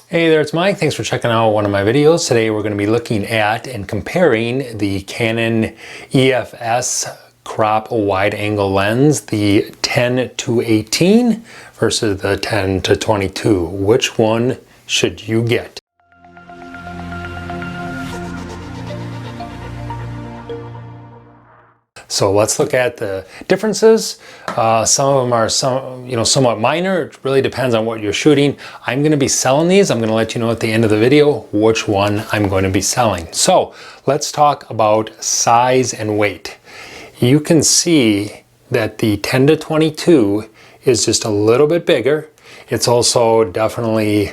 Hey there, it's Mike. Thanks for checking out one of my videos. Today we're going to be looking at and comparing the Canon EFS crop wide angle lens, the 10-18 versus the 10-22. Which one should you get? So let's look at the differences. Some of them are somewhat minor. It really depends on what you're shooting. I'm going to be selling these. I'm going to let you know at the end of the video which one I'm going to be selling. So let's talk about size and weight. You can see that the 10-22 is just a little bit bigger. It's also definitely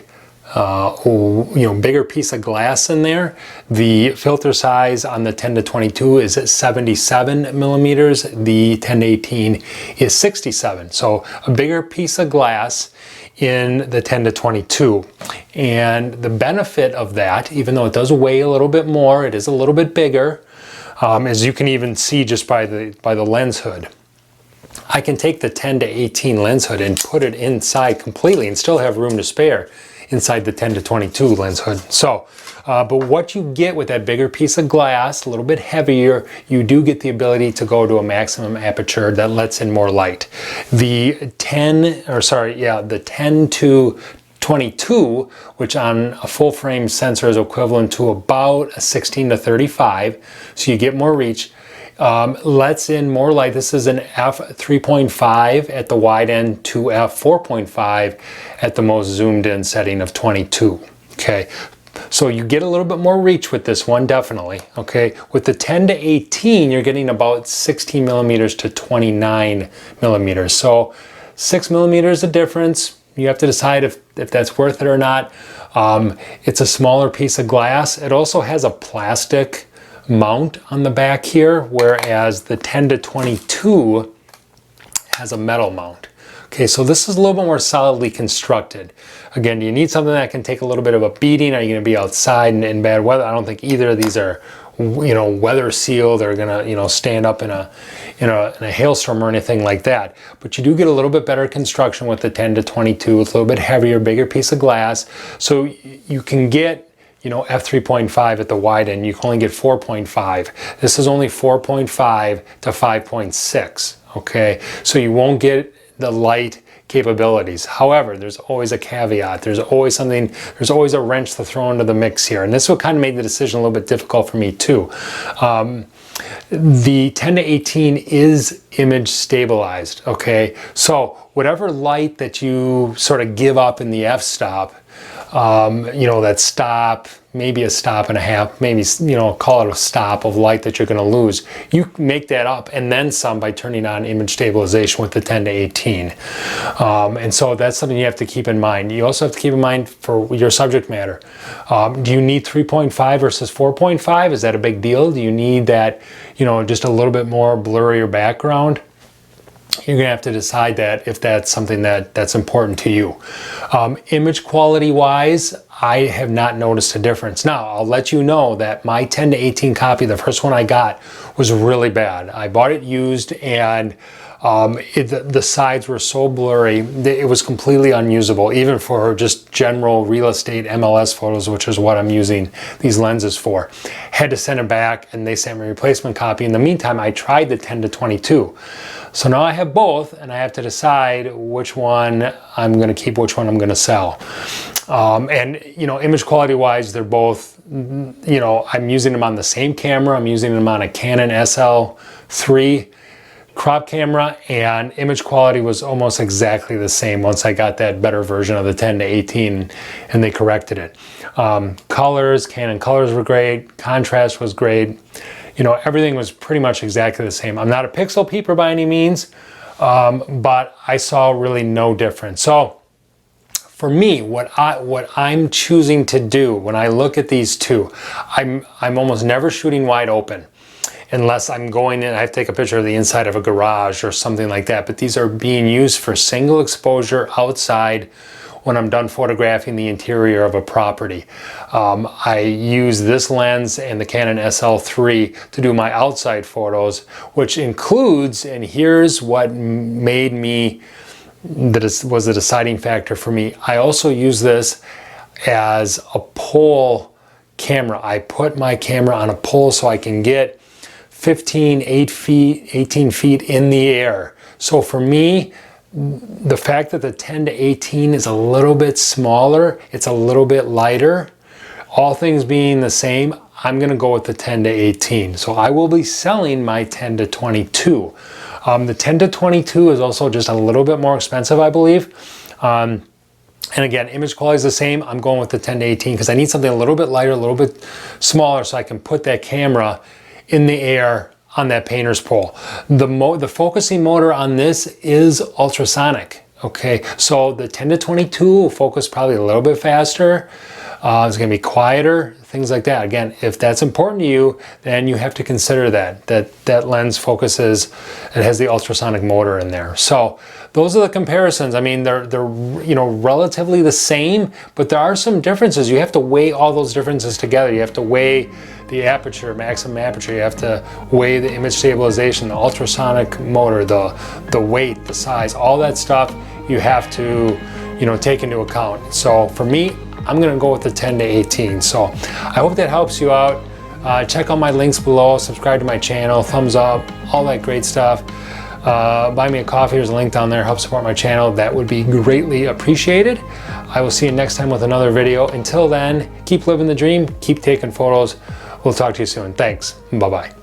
bigger piece of glass in there. The filter size on the 10-22 is at 77 millimeters. The 10-18 is 67. So a bigger piece of glass in the 10-22. And the benefit of that, even though it does weigh a little bit more, it is a little bit bigger, as you can even see just by the lens hood. I can take the 10-18 lens hood and put it inside completely and still have room to spare inside the 10-22 lens hood. So, but what you get with that bigger piece of glass, a little bit heavier, you do get the ability to go to a maximum aperture that lets in more light. The 10-22, which on a full frame sensor is equivalent to about a 16-35, so you get more reach. Lets in more light. This is an f3.5 at the wide end to f4.5 at the most zoomed in setting of 22. Okay, so you get a little bit more reach with this one, definitely. Okay, with the 10-18, you're getting about 16 millimeters to 29 millimeters. So 6 millimeters of difference. You have to decide if that's worth it or not. It's a smaller piece of glass. It also has a plastic mount on the back here, whereas the 10-22 has a metal mount. Okay, so this is a little bit more solidly constructed. Again, you need something that can take a little bit of a beating. Are you going to be outside in bad weather? I don't think either of these are, weather sealed or going to, stand up in a hailstorm or anything like that. But you do get a little bit better construction with the 10-22. It's a little bit heavier, bigger piece of glass. So you can get f3.5 at the wide end. You can only get 4.5. This is only 4.5 to 5.6. Okay, so you won't get the light capabilities. However, there's always a caveat. There's always a wrench to throw into the mix here. And this what kind of made the decision a little bit difficult for me too. The 10-18 is image stabilized. Okay, so whatever light that you sort of give up in the f-stop, that stop, maybe a stop and a half, maybe, call it a stop of light that you're going to lose. You make that up and then some by turning on image stabilization with the 10-18. And so that's something you have to keep in mind. You also have to keep in mind for your subject matter. Do you need 3.5 versus 4.5? Is that a big deal? Do you need that, just a little bit more blurrier background? You're going to have to decide that if that's something that's important to you. Image quality wise, I have not noticed a difference. Now, I'll let you know that my 10-18 copy, the first one I got, was really bad. I bought it used and the sides were so blurry, it was completely unusable, even for just general real estate MLS photos, which is what I'm using these lenses for. Had to send it back and they sent me a replacement copy. In the meantime, I tried the 10-22. So now I have both and I have to decide which one I'm going to keep, which one I'm going to sell. Image quality wise, they're both, I'm using them on the same camera. I'm using them on a Canon SL3 crop camera, and image quality was almost exactly the same once I got that better version of the 10-18 and they corrected it. Colors, Canon colors were great. Contrast was great. Everything was pretty much exactly the same. I'm not a pixel peeper by any means, but I saw really no difference. So for me, what I'm choosing to do when I look at these two, I'm almost never shooting wide open unless I'm going in, I have to take a picture of the inside of a garage or something like that. But these are being used for single exposure outside when I'm done photographing the interior of a property. I use this lens and the Canon SL3 to do my outside photos, which includes, and here's what made me, that was the deciding factor for me, I also use this as a pole camera. I put my camera on a pole so I can get 18 feet in the air. So for me, the fact that the 10 to 18 is a little bit smaller, it's a little bit lighter, all things being the same, I'm gonna go with the 10 to 18. So I will be selling my 10 to 22. The 10 to 22 is also just a little bit more expensive, I believe. And again, image quality is the same. I'm going with the 10 to 18 because I need something a little bit lighter, a little bit smaller so I can put that camera in the air on that painter's pole. The focusing motor on this is ultrasonic. Okay, so the 10 to 22 will focus probably a little bit faster. It's going to be quieter, things like that. Again, if that's important to you, then you have to consider that lens focuses, it has the ultrasonic motor in there. So those are the comparisons. I mean, they're relatively the same, but there are some differences. You have to weigh all those differences together. You have to weigh the aperture, maximum aperture. You have to weigh the image stabilization, the ultrasonic motor, the weight, the size, all that stuff you have to take into account. So for me, I'm gonna go with the 10 to 18. So I hope that helps you out. Check out my links below, subscribe to my channel, thumbs up, all that great stuff. Buy me a coffee, there's a link down there, help support my channel. That would be greatly appreciated. I will see you next time with another video. Until then, keep living the dream, keep taking photos. We'll talk to you soon. Thanks, bye-bye.